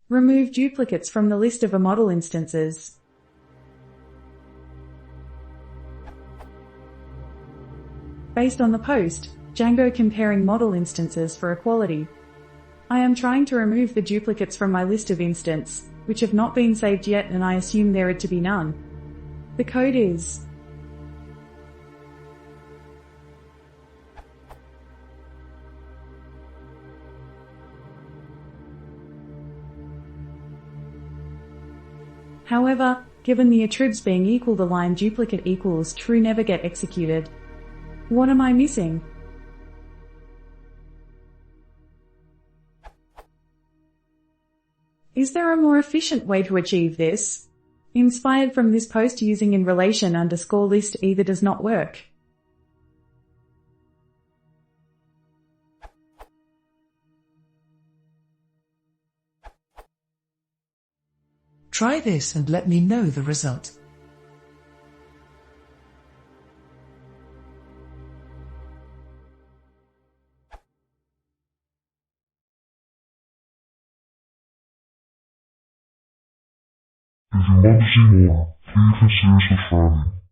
Remove duplicates from the list of a model instances. Based on the post, Django comparing model instances for equality. I am trying to remove the duplicates from my list of instance, which have not been saved yet, and I assume there are to be none. The code is However, given the attributes being equal, the line duplicate equals true never get executed. What am I missing? Is there a more efficient way to achieve this? Inspired from this post, using in relation underscore list either does not work. Try this and let me know the result. If you want to see more, please consider subscribing.